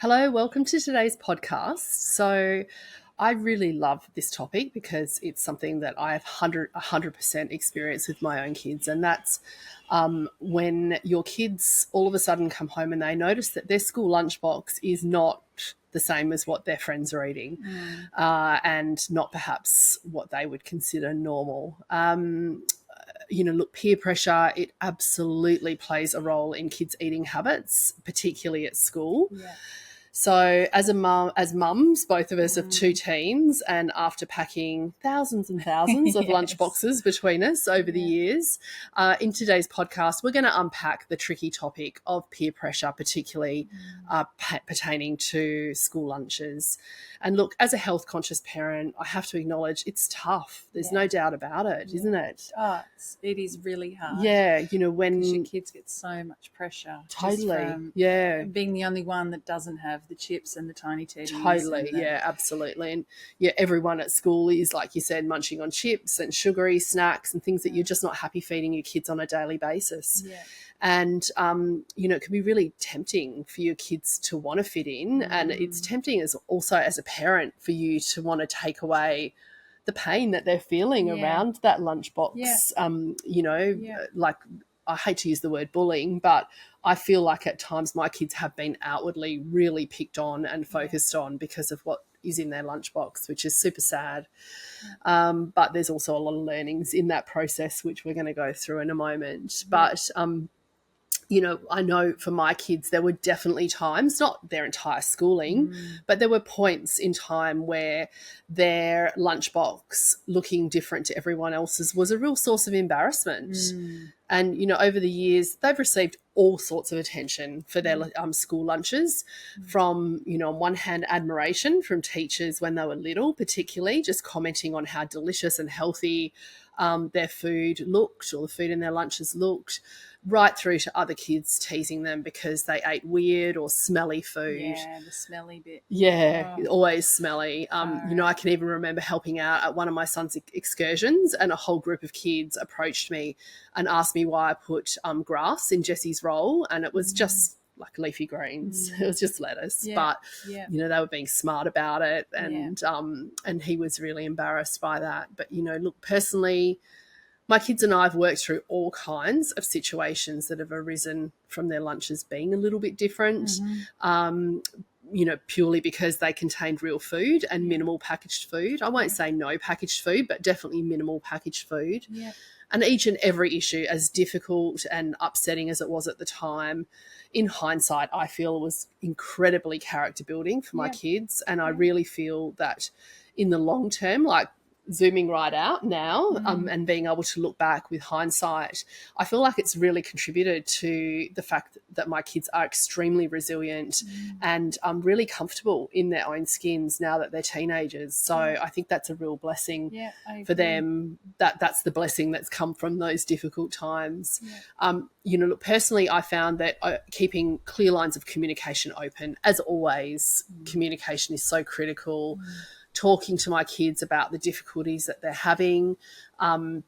Hello, welcome to today's podcast. So, I really love this topic because it's something that I have 100% experience with my own kids, and that's when your kids all of a sudden come home and they notice that their school lunchbox is not the same as what their friends are eating, and not perhaps what they would consider normal. Look, peer pressure, it absolutely plays a role in kids' eating habits, particularly at school. Yeah. So as mums, both of us have two teens, and after packing thousands and thousands of lunch Yes. boxes between us over the years, in today's podcast, we're going to unpack the tricky topic of peer pressure, particularly pertaining to school lunches. And look, as a health conscious parent, I have to acknowledge it's tough. There's no doubt about it, isn't it? Oh, it is really hard. Yeah, when Because your kids get so much pressure. Totally, Just from being the only one that doesn't have the chips and the tiny teddies. Totally, absolutely. And everyone at school is, like you said, munching on chips and sugary snacks and things that you're just not happy feeding your kids on a daily basis. Yeah. And, it can be really tempting for your kids to want to fit in. And it's tempting also as a parent for you to want to take away the pain that they're feeling around that lunchbox. Like, I hate to use the word bullying, but I feel like at times my kids have been outwardly really picked on and focused on because of what is in their lunchbox, which is super sad. But there's also a lot of learnings in that process, which we're going to go through in a moment. But I know for my kids, there were definitely times, not their entire schooling, but there were points in time where their lunchbox looking different to everyone else's was a real source of embarrassment. And, over the years, they've received all sorts of attention for their school lunches from, on one hand, admiration from teachers when they were little, particularly just commenting on how delicious and healthy their food looked, or the food in their lunches looked, right through to other kids teasing them because they ate weird or smelly food. Yeah, the smelly bit. Yeah, always smelly. I can even remember helping out at one of my son's excursions, and a whole group of kids approached me and asked me why I put grass in Jessie's roll, and it was just like leafy greens. It was just lettuce, but they were being smart about it, and he was really embarrassed by that. But look, personally, my kids and I have worked through all kinds of situations that have arisen from their lunches being a little bit different, purely because they contained real food and minimal packaged food. I won't say no packaged food, but definitely minimal packaged food. Yeah. And each and every issue, as difficult and upsetting as it was at the time, in hindsight, I feel was incredibly character building for my kids. And I really feel that in the long term, like, zooming right out now and being able to look back with hindsight, I feel like it's really contributed to the fact that my kids are extremely resilient and really comfortable in their own skins now that they're teenagers. So I think that's a real blessing for them. That's the blessing that's come from those difficult times. Look, personally, I found that keeping clear lines of communication open, as always, communication is so critical. Talking to my kids about the difficulties that they're having, and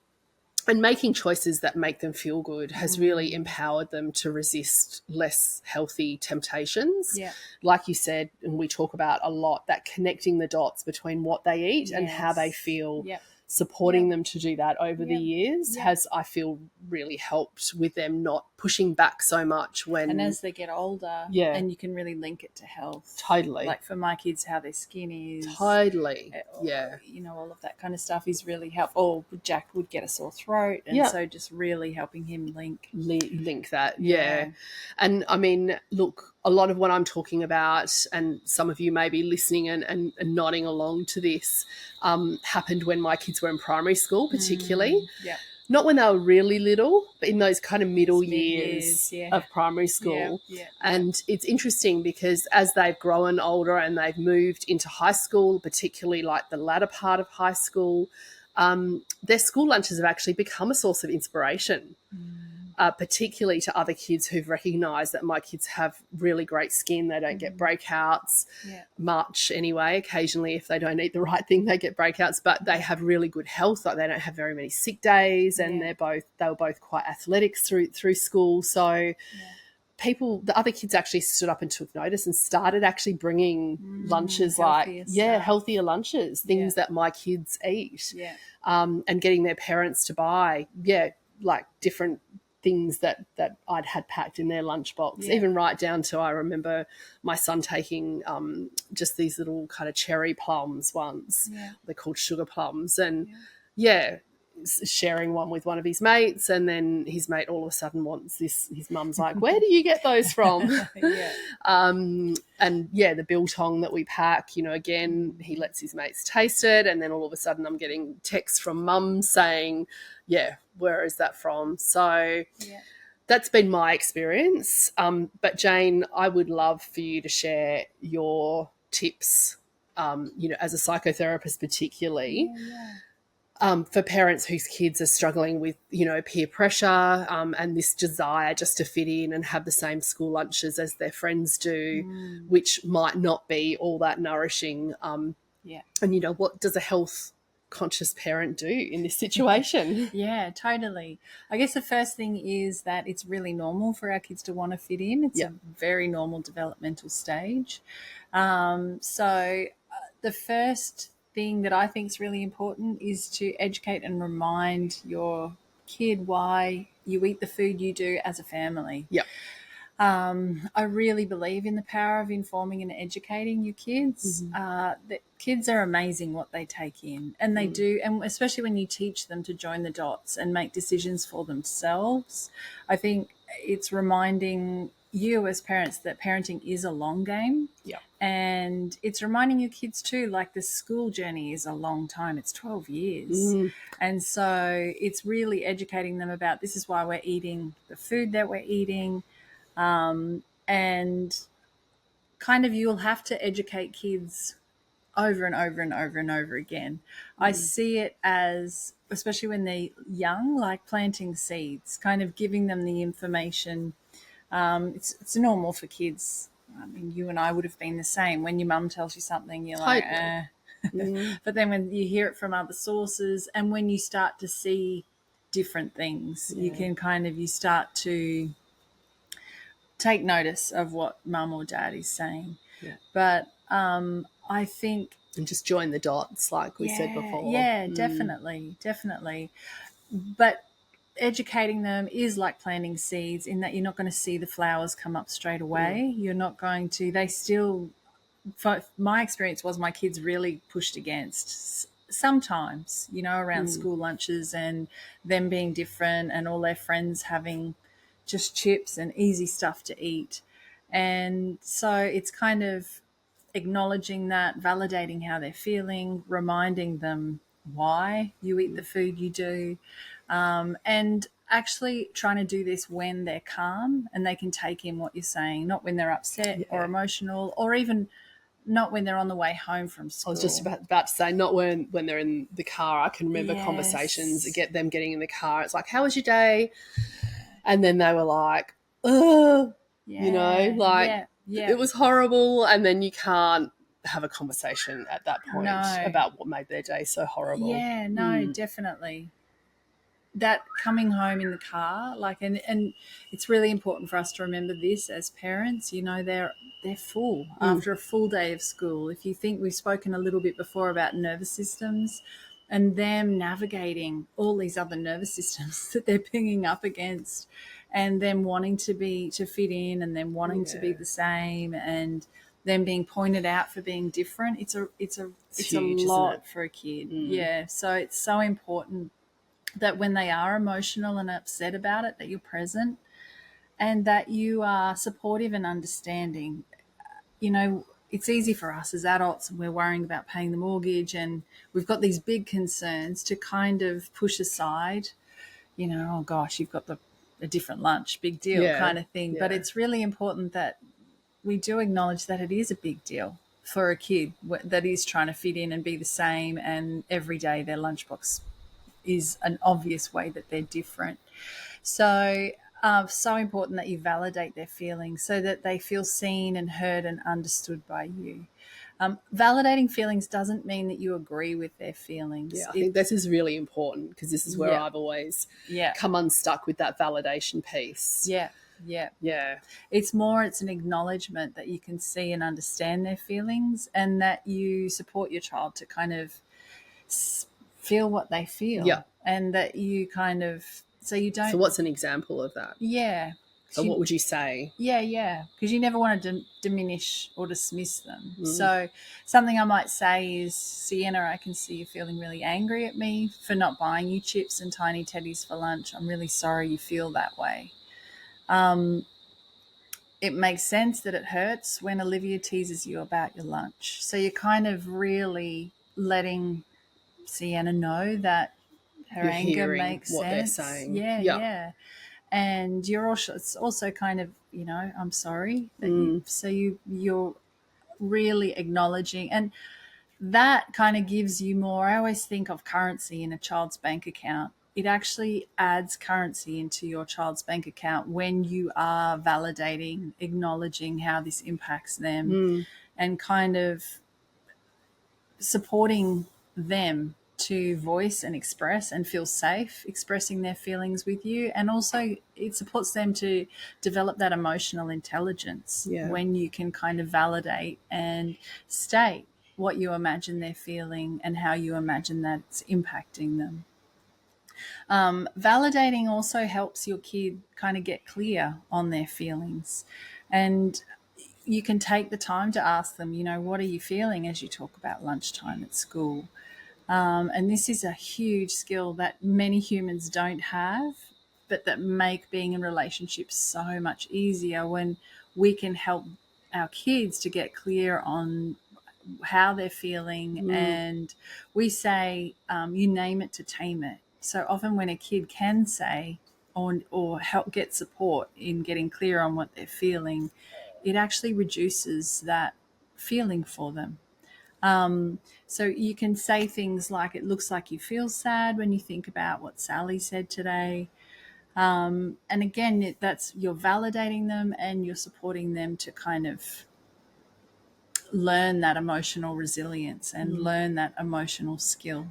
making choices that make them feel good has really empowered them to resist less healthy temptations. Yeah. Like you said, and we talk about a lot, that connecting the dots between what they eat and how they feel. Yeah. Supporting them to do that over the years has, I feel, really helped with them not pushing back so much when... And as they get older, and you can really link it to health. Totally. Like for my kids, how their skin is. Totally, all of that kind of stuff is really helpful. Or Jack would get a sore throat, and so just really helping him link that, And, I mean, look, a lot of what I'm talking about, and some of you may be listening and nodding along to this, happened when my kids were in primary school, particularly. Not when they were really little, but in those kind of middle years of primary school. And it's interesting because as they've grown older and they've moved into high school, particularly like the latter part of high school, their school lunches have actually become a source of inspiration. Particularly to other kids who've recognised that my kids have really great skin. They don't get breakouts much anyway. Occasionally, if they don't eat the right thing, they get breakouts, but they have really good health. Like, they don't have very many sick days, and they were both quite athletic through school. So the other kids actually stood up and took notice and started actually bringing lunches, healthier lunches, things that my kids eat, and getting their parents to buy, like different things that I'd had packed in their lunchbox, even right down to, I remember my son taking just these little kind of cherry plums once. They're called sugar plums. And sharing one with one of his mates, and then his mate all of a sudden wants this. His mum's like, where do you get those from? And the biltong that we pack, again, he lets his mates taste it, and then all of a sudden I'm getting texts from mum saying, where is that from? So that's been my experience. But Jane, I would love for you to share your tips, as a psychotherapist particularly, for parents whose kids are struggling with, peer pressure, and this desire just to fit in and have the same school lunches as their friends do, which might not be all that nourishing. And, what does a health conscious parent do in this situation? Yeah, totally. I guess the first thing is that it's really normal for our kids to want to fit in. It's a very normal developmental stage. So the first thing that I think is really important is to educate and remind your kid why you eat the food you do as a family. I really believe in the power of informing and educating your kids. That kids are amazing what they take in, and they do, and especially when you teach them to join the dots and make decisions for themselves. I think it's reminding you as parents that parenting is a long game. And it's reminding your kids too, like the school journey is a long time. It's 12 years. And so it's really educating them about this is why we're eating the food that we're eating. And kind of you'll have to educate kids over and over and over and over again. I see it as, especially when they're young, like planting seeds, kind of giving them the information. It's normal for kids. I mean, you and I would have been the same. When your mum tells you something, you're like, But then when you hear it from other sources, and when you start to see different things, you can you start to take notice of what mum or dad is saying. But I think... And just join the dots, like we said before. Yeah, definitely. But educating them is like planting seeds, in that you're not going to see the flowers come up straight away. You're not going to... They still... My experience was my kids really pushed against sometimes, around school lunches and them being different and all their friends having just chips and easy stuff to eat. And so it's kind of acknowledging that, validating how they're feeling, reminding them why you eat the food you do, and actually trying to do this when they're calm and they can take in what you're saying, not when they're upset or emotional, or even not when they're on the way home from school. I was just about to say, not when they're in the car. I can remember conversations, them getting in the car. It's like, how was your day? And then they were like, it was horrible. And then you can't have a conversation at that point about what made their day so horrible. Yeah, no, definitely. That coming home in the car, and it's really important for us to remember this as parents, they're full after a full day of school. If you think, we've spoken a little bit before about nervous systems and them navigating all these other nervous systems that they're pinging up against, and them wanting to fit in, and them wanting to be the same, and them being pointed out for being different. It's huge, a lot for a kid. Yeah. So it's so important that when they are emotional and upset about it, that you're present and that you are supportive and understanding. It's easy for us as adults, and we're worrying about paying the mortgage, and we've got these big concerns to kind of push aside, oh gosh, you've got a different lunch, big deal kind of thing. But it's really important that we do acknowledge that it is a big deal for a kid that is trying to fit in and be the same, and every day their lunchbox is an obvious way that they're different. So so important that you validate their feelings so that they feel seen and heard and understood by you. Validating feelings doesn't mean that you agree with their feelings. I think this is really important, because this is where I've always come unstuck with that validation piece. Yeah. Yeah. It's an acknowledgement that you can see and understand their feelings, and that you support your child to kind of feel what they Yeah. feel, and that you kind of, so you So don't, what's an example of that? yeah. So what would you say? Yeah, because you never want to diminish or dismiss them. So something I might say is, Sienna, I can see you feeling really angry at me for not buying you chips and tiny teddies for lunch. I'm really sorry you feel that way. It makes sense that it hurts when Olivia teases you about your lunch. So you're kind of really letting Sienna know that her You're anger hearing makes what they're sense. saying. Yeah, Yeah. yeah. And you're also, it's also kind of, I'm sorry that you, so you're really acknowledging, and that kind of gives you more. I always think of currency in a child's bank account. It actually adds currency into your child's bank account when you are validating, acknowledging how this impacts them, and kind of supporting them to voice and express and feel safe expressing their feelings with you. And also it supports them to develop that emotional intelligence when you can kind of validate and state what you imagine they're feeling and how you imagine that it's impacting them. Validating also helps your kid kind of get clear on their feelings, and you can take the time to ask them, what are you feeling as you talk about lunchtime at school? And this is a huge skill that many humans don't have, but that make being in relationships so much easier when we can help our kids to get clear on how they're feeling. And we say, you name it to tame it. So often when a kid can say or help get support in getting clear on what they're feeling, it actually reduces that feeling for them. So you can say things like, it looks like you feel sad when you think about what Sally said today. And again, that's, you're validating them and you're supporting them to kind of learn that emotional resilience and learn that emotional skill.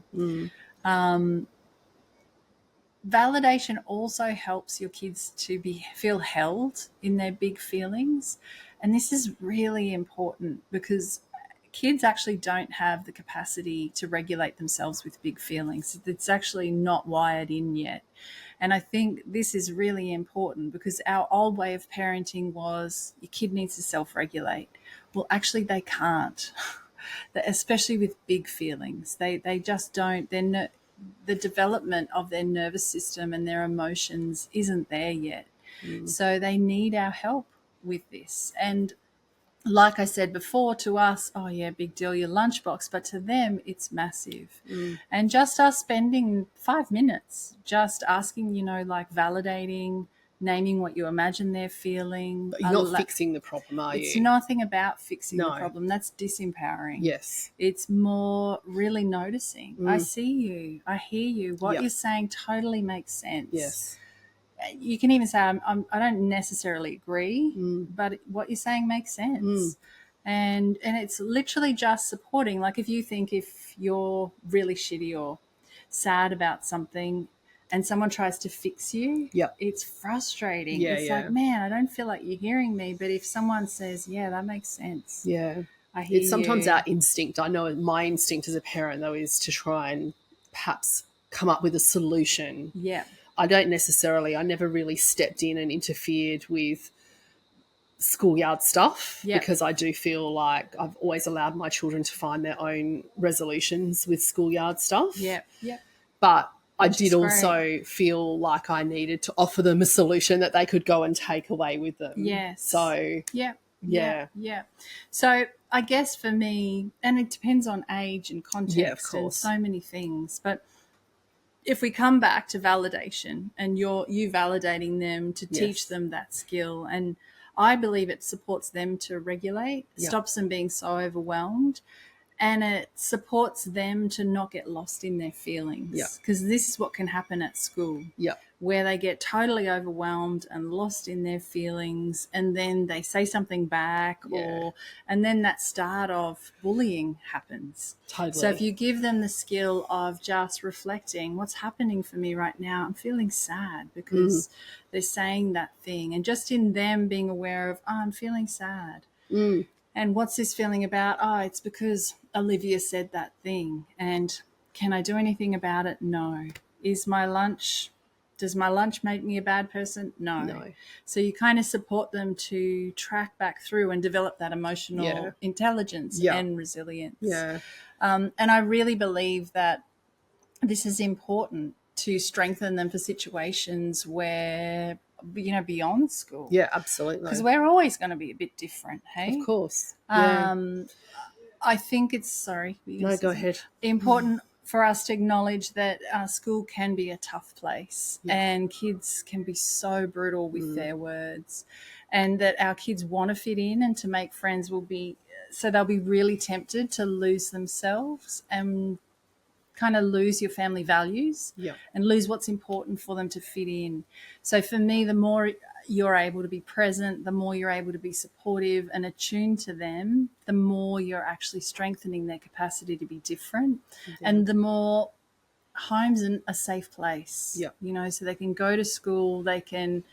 Validation also helps your kids to feel held in their big feelings. And this is really important because kids actually don't have the capacity to regulate themselves with big feelings. It's actually not wired in yet. And I think this is really important because our old way of parenting was your kid needs to self-regulate. Well, actually, they can't, especially with big feelings. They just don't. The development of their nervous system and their emotions isn't there yet. So they need our help with this. And like I said before, to us, oh yeah, big deal, your lunchbox, but to them, it's massive. And just us spending 5 minutes just asking, like validating, naming what you imagine they're feeling. But you're not fixing the problem, are you? It's nothing about fixing the problem. That's disempowering. Yes. It's more really noticing. I see you. I hear you. What you're saying totally makes sense. Yes. You can even say, I don't necessarily agree, but what you're saying makes sense. And it's literally just supporting. Like if you're really shitty or sad about something and someone tries to fix you, it's frustrating. It's like, man, I don't feel like you're hearing me. But if someone says, yeah, that makes sense. Yeah. I hear it's sometimes you. our instinct. I know my instinct as a parent, though, is to try and perhaps come up with a solution. Yeah. I never really stepped in and interfered with schoolyard stuff because I do feel like I've always allowed my children to find their own resolutions with schoolyard stuff. Yeah. Yeah. But I did also feel like I needed to offer them a solution that they could go and take away with them. Yes. So, yeah. So I guess for me, and it depends on age and context and so many things, but if we come back to validation and you validating them to teach them that skill, and I believe it supports them to regulate, stops them being so overwhelmed. and it supports them to not get lost in their feelings, because this is what can happen at school, where they get totally overwhelmed and lost in their feelings, and then they say something back, and then that start of bullying happens. Totally. So if you give them the skill of just reflecting, what's happening for me right now, I'm feeling sad because they're saying that thing, and just in them being aware of, I'm feeling sad. And what's this feeling about? Oh, it's because Olivia said that thing. And can I do anything about it? No. Does my lunch make me a bad person? No. So you kind of support them to track back through and develop that emotional intelligence and resilience. And I really believe that this is important to strengthen them for situations where, beyond school. Yeah, absolutely. Because we're always going to be a bit different, hey? Of course. I think it's, No, go ahead. Important for us to acknowledge that school can be a tough place, and kids can be so brutal with their words, and that our kids want to fit in and to make friends so they'll be really tempted to lose themselves and kind of lose your family values and lose what's important for them to fit in. So for me, the more you're able to be present, the more you're able to be supportive and attuned to them, the more you're actually strengthening their capacity to be different, and the more home's a safe place, so they can go to school, they can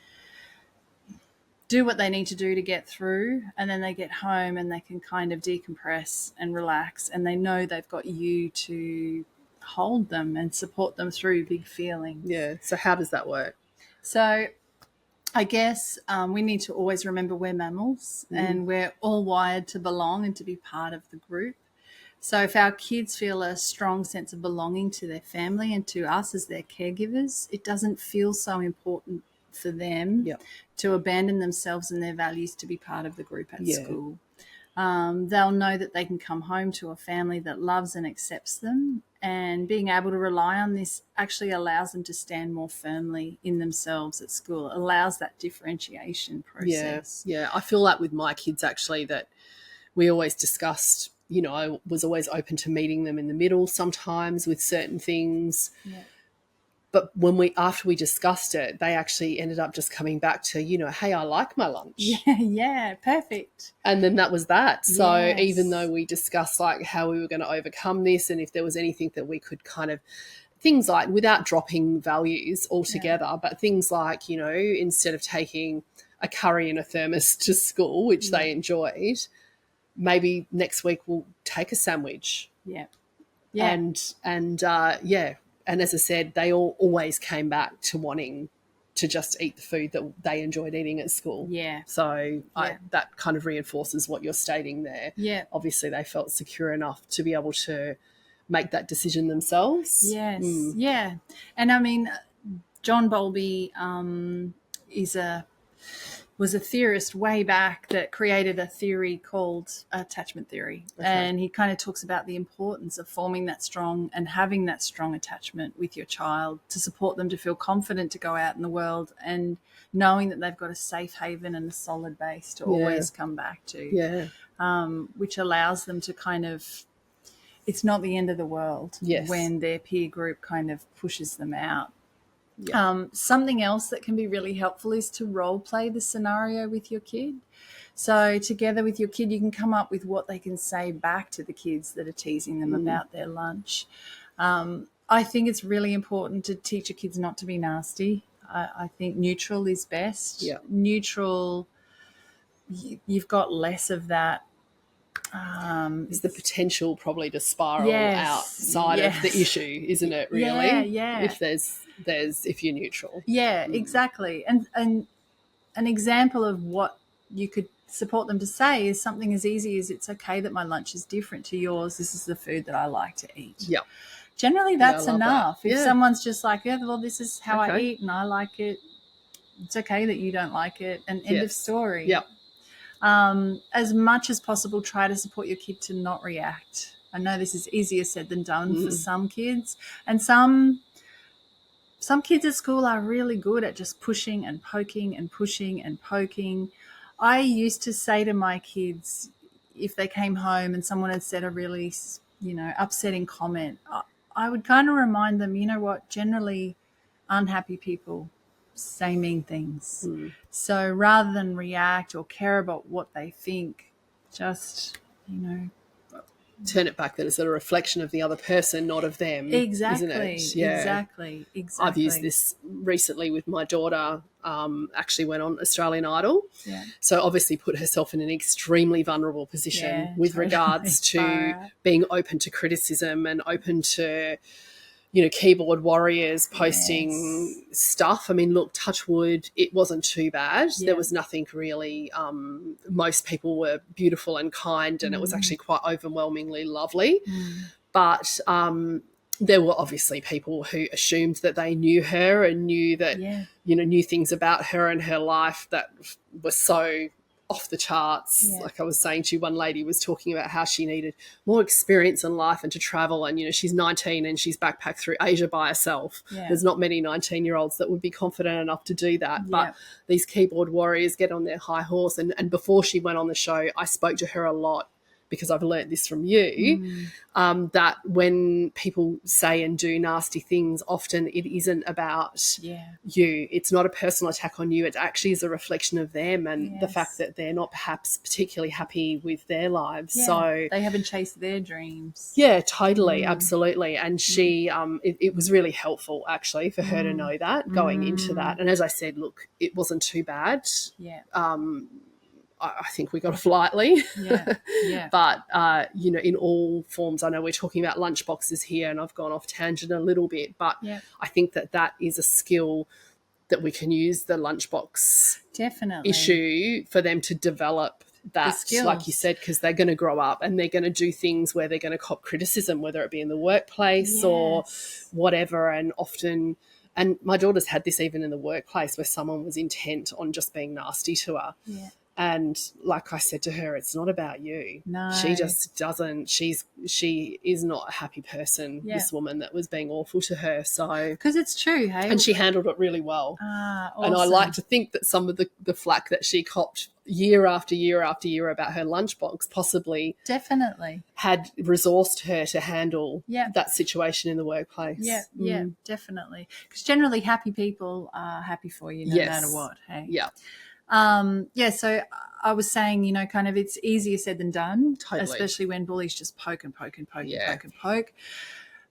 do what they need to do to get through, and then they get home and they can kind of decompress and relax, and they know they've got you to hold them and support them through big feelings. Yeah. So how does that work? So I guess we need to always remember we're mammals and we're all wired to belong and to be part of the group. So if our kids feel a strong sense of belonging to their family and to us as their caregivers, it doesn't feel so important for them to abandon themselves and their values to be part of the group at school. They'll know that they can come home to a family that loves and accepts them, and being able to rely on this actually allows them to stand more firmly in themselves at school. It allows that differentiation process. Yeah. I feel that with my kids, actually, that we always discussed, I was always open to meeting them in the middle sometimes with certain things. But after we discussed it, they actually ended up just coming back to, hey, I like my lunch. Yeah, perfect. And then that was that. So even though we discussed like how we were going to overcome this and if there was anything that we could kind of, things like without dropping values altogether, but things like, instead of taking a curry in a thermos to school, which they enjoyed, maybe next week we'll take a sandwich. And as I said, they all always came back to wanting to just eat the food that they enjoyed eating at school. So that kind of reinforces what you're stating there. Obviously, they felt secure enough to be able to make that decision themselves. And I mean, John Bowlby was a theorist way back that created a theory called attachment theory. And he kind of talks about the importance of forming that strong and having that strong attachment with your child to support them to feel confident to go out in the world, and knowing that they've got a safe haven and a solid base to always come back to, which allows them to kind of, it's not the end of the world when their peer group kind of pushes them out. Something else that can be really helpful is to role play the scenario with your kid. So together with your kid, you can come up with what they can say back to the kids that are teasing them about their lunch. I think it's really important to teach your kids not to be nasty. I think neutral is best. Neutral, you've got less of that. Is the potential probably to spiral outside of the issue, isn't it, really? If you're neutral. Exactly. And an example of what you could support them to say is something as easy as, it's okay that my lunch is different to yours. This is the food that I like to eat. Generally, that's enough. If someone's just like, this is how I eat and I like it, it's okay that you don't like it, and end of story. As much as possible, try to support your kid to not react. I know this is easier said than done for some kids, and some kids at school are really good at just pushing and poking and pushing and poking. I used to say to my kids, if they came home and someone had said a really upsetting comment, I would kind of remind them, you know what, generally unhappy people say mean things. So rather than react or care about what they think, just, turn it back that it's a reflection of the other person, not of them. Isn't it? Exactly. I've used this recently with my daughter. Actually went on Australian Idol. Yeah. So obviously put herself in an extremely vulnerable position with totally. regards to being open to criticism and open to, keyboard warriors posting stuff. I mean, look, touch wood, it wasn't too bad. There was nothing really. Most people were beautiful and kind, and it was actually quite overwhelmingly lovely. But there were obviously people who assumed that they knew her and knew that, knew things about her and her life that were so off the charts. Like I was saying to you, one lady was talking about how she needed more experience in life and to travel, and she's 19 and she's backpacked through Asia by herself. There's not many 19-year-olds that would be confident enough to do that, but these keyboard warriors get on their high horse. And before she went on the show, I spoke to her a lot, because I've learnt this from you, that when people say and do nasty things, often it isn't about you. It's not a personal attack on you. It actually is a reflection of them and the fact that they're not perhaps particularly happy with their lives. So they haven't chased their dreams. Yeah, totally, absolutely. And she, it was really helpful actually for her to know that going into that. And as I said, look, it wasn't too bad. I think we got off lightly. But, in all forms, I know we're talking about lunch boxes here and I've gone off tangent a little bit, but I think that is a skill that we can use the lunchbox issue for them to develop that, like you said, because they're going to grow up and they're going to do things where they're going to cop criticism, whether it be in the workplace or whatever. And often, and my daughter's had this even in the workplace where someone was intent on just being nasty to her. And like I said to her, it's not about you. No. She just doesn't. She is not a happy person, this woman that was being awful to her. So, because it's true, hey? And she handled it really well. Awesome. And I like to think that some of the flack that she copped year after year after year about her lunchbox possibly had resourced her to handle that situation in the workplace. Yeah, definitely. Because generally happy people are happy for you no matter what, hey? So I was saying, kind of it's easier said than done, especially when bullies just poke and poke and poke and poke and poke.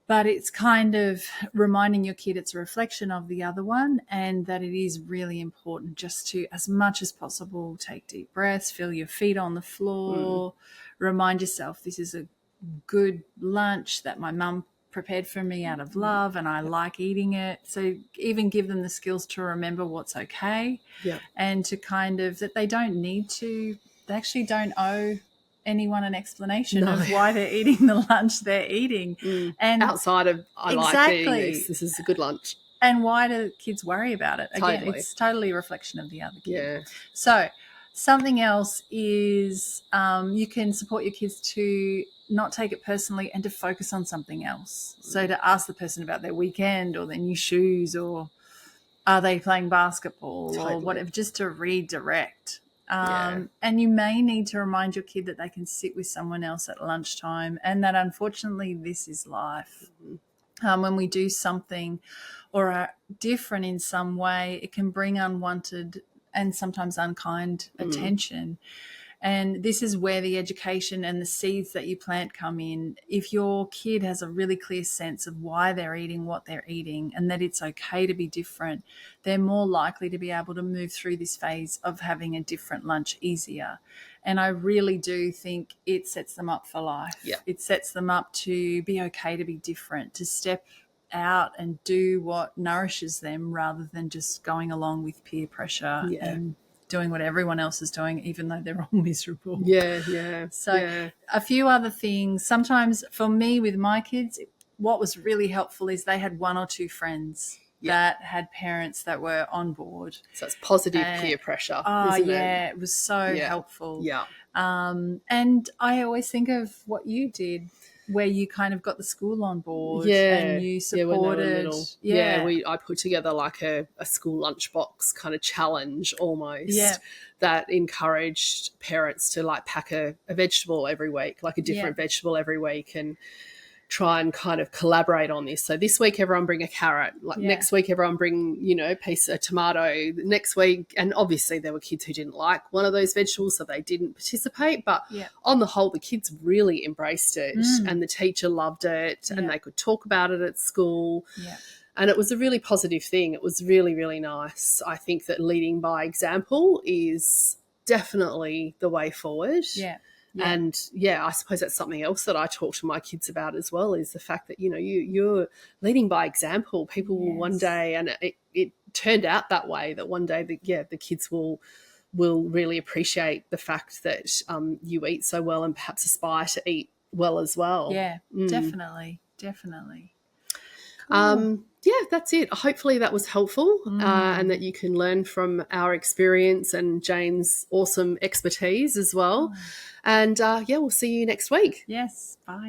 But it's kind of reminding your kid it's a reflection of the other one, and that it is really important just to, as much as possible, take deep breaths, feel your feet on the floor, remind yourself this is a good lunch that my mum prepared for me out of love and I like eating it. So even give them the skills to remember what's okay and to kind of that they actually don't owe anyone an explanation of why they're eating the lunch they're eating. And outside of I like eating this is a good lunch. And why do kids worry about it? Again, it's totally a reflection of the other kid. So something else is you can support your kids to not take it personally and to focus on something else. So to ask the person about their weekend or their new shoes, or are they playing basketball or whatever, just to redirect. And you may need to remind your kid that they can sit with someone else at lunchtime, and that unfortunately this is life. When we do something or are different in some way, it can bring unwanted and sometimes unkind attention. And this is where the education and the seeds that you plant come in. If your kid has a really clear sense of why they're eating what they're eating and that it's okay to be different, they're more likely to be able to move through this phase of having a different lunch easier. And I really do think it sets them up for life. It sets them up to be okay to be different, to step out and do what nourishes them rather than just going along with peer pressure and doing what everyone else is doing, even though they're all miserable. So a few other things. Sometimes for me with my kids, what was really helpful is they had one or two friends that had parents that were on board. So it's positive peer pressure, isn't it? It was so helpful. And I always think of what you did, where you kind of got the school on board and Yeah, you yeah, when they were supported. little. Yeah. I put together like a school lunchbox kind of challenge almost Yeah. that encouraged parents to like pack a vegetable every week, like a different Yeah. vegetable every week, and try and kind of collaborate on this. So this week everyone bring a carrot, like Yeah. next week everyone bring, you know, a piece of tomato, next week. And obviously there were kids who didn't like one of those vegetables, so they didn't participate, but Yeah. on the whole the kids really embraced it, and the teacher loved it, and Yeah. they could talk about it at school. Yeah. And it was a really positive thing. It was really, really nice. I think that leading by example is definitely the way forward. Yeah. Yeah. And yeah, I suppose that's something else that I talk to my kids about as well, is the fact that, you know, you're leading by example. People will one Yes. day, and it turned out that way, that one day the kids will really appreciate the fact that you eat so well and perhaps aspire to eat well as well. Yeah, definitely. Definitely. Yeah, that's it. Hopefully that was helpful, and that you can learn from our experience and Jane's awesome expertise as well. And yeah, we'll see you next week. Yes. Bye.